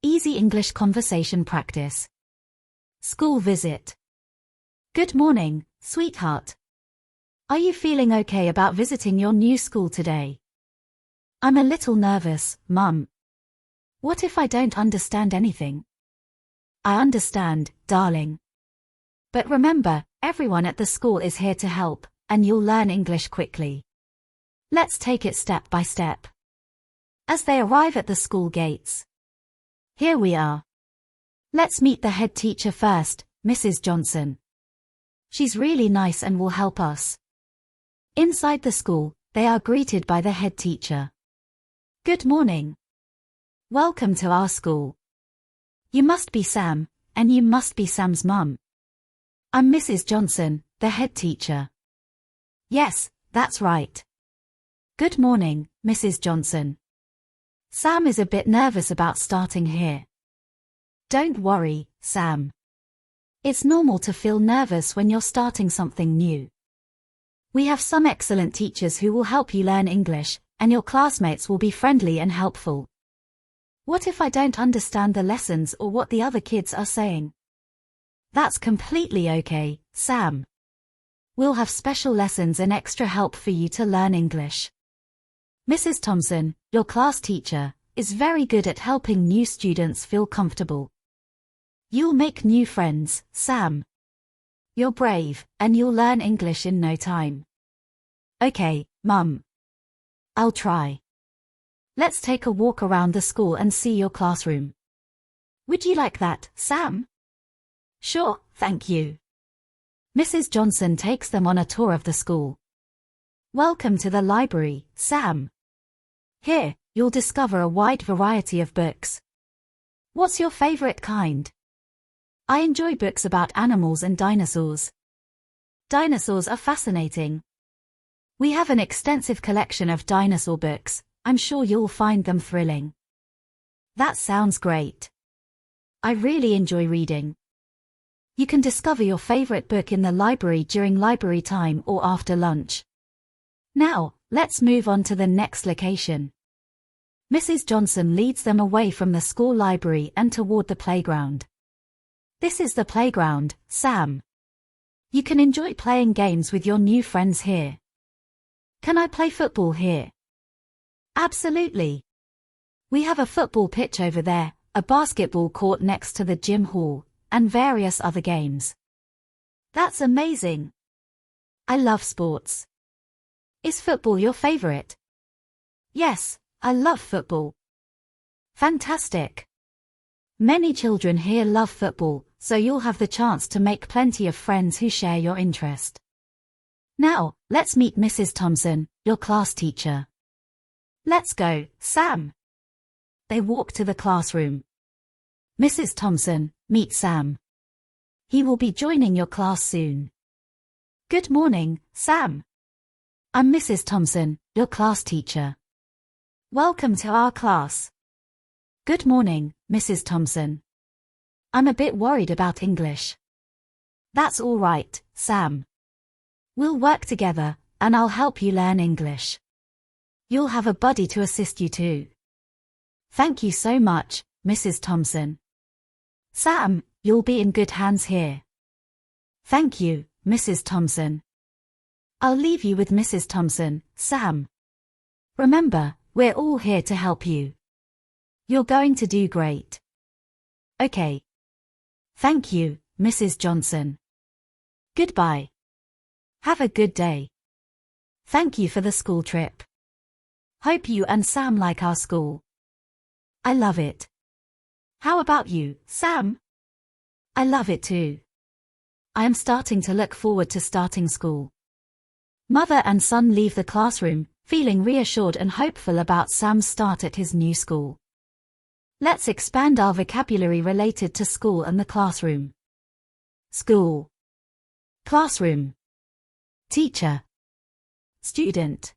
Easy English conversation practice. School visit. Good morning, sweetheart. Are you feeling okay about visiting your new school today? I'm a little nervous, Mum. What if I don't understand anything? I understand, darling. But remember, everyone at the school is here to help, and you'll learn English quickly. Let's take it step by step. As they arrive at the school gates. Here we are. Let's meet the head teacher first, Mrs. Johnson. She's really nice and will help us. Inside the school, they are greeted by the head teacher. Good morning. Welcome to our school. You must be Sam, and you must be Sam's mum. I'm Mrs. Johnson, the head teacher. Yes, that's right. Good morning, Mrs. Johnson. Sam is a bit nervous about starting here. Don't worry, Sam. It's normal to feel nervous when you're starting something new. We have some excellent teachers who will help you learn English, and your classmates will be friendly and helpful. What if I don't understand the lessons or what the other kids are saying? That's completely okay, Sam. We'll have special lessons and extra help for you to learn English. Mrs. Thompson, your class teacher, is very good at helping new students feel comfortable. You'll make new friends, Sam. You're brave, and you'll learn English in no time. Okay, Mum. I'll try. Let's take a walk around the school and see your classroom. Would you like that, Sam? Sure, thank you. Mrs. Johnson takes them on a tour of the school. Welcome to the library, Sam. Here, you'll discover a wide variety of books. What's your favorite kind? I enjoy books about animals and dinosaurs. Dinosaurs are fascinating. We have an extensive collection of dinosaur books. I'm sure you'll find them thrilling. That sounds great. I really enjoy reading. You can discover your favorite book in the library during library time or after lunch. Now, let's move on to the next location. Mrs. Johnson leads them away from the school library and toward the playground. This is the playground, Sam. You can enjoy playing games with your new friends here. Can I play football here? Absolutely. We have a football pitch over there, a basketball court next to the gym hall, and various other games. That's amazing. I love sports. Is football your favorite? Yes, I love football. Fantastic. Many children here love football, so you'll have the chance to make plenty of friends who share your interest. Now, let's meet Mrs. Thompson, your class teacher. Let's go, Sam. They walk to the classroom. Mrs. Thompson, meet Sam. He will be joining your class soon. Good morning, Sam. I'm Mrs. Thompson, your class teacher. Welcome to our class. Good morning, Mrs. Thompson. I'm a bit worried about English. That's all right, Sam. We'll work together, and I'll help you learn English. You'll have a buddy to assist you too. Thank you so much, Mrs. Thompson. Sam, you'll be in good hands here. Thank you, Mrs. Thompson. I'll leave you with Mrs. Thompson, Sam. Remember, we're all here to help you. You're going to do great. Okay. Thank you, Mrs. Johnson. Goodbye. Have a good day. Thank you for the school trip. Hope you and Sam like our school. I love it. How about you, Sam? I love it too. I am starting to look forward to starting school. Mother and son leave the classroom, feeling reassured and hopeful about Sam's start at his new school. Let's expand our vocabulary related to school and the classroom. School. Classroom. Teacher. Student.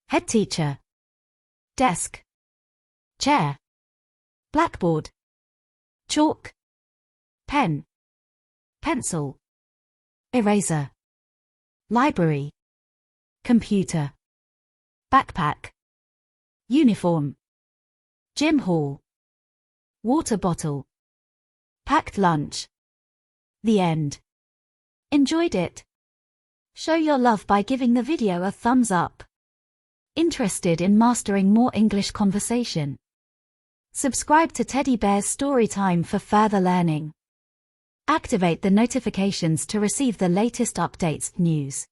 Head teacher. Desk. Chair. Blackboard. Chalk. Pen. Pencil. Eraser. Library. Computer. Backpack. Uniform. Gym hall. Water bottle. Packed lunch. The end. Enjoyed it? Show your love by giving the video a thumbs up. Interested in mastering more English conversation? Subscribe to Teddy Bear's Storytime for further learning. Activate the notifications to receive the latest updates, news,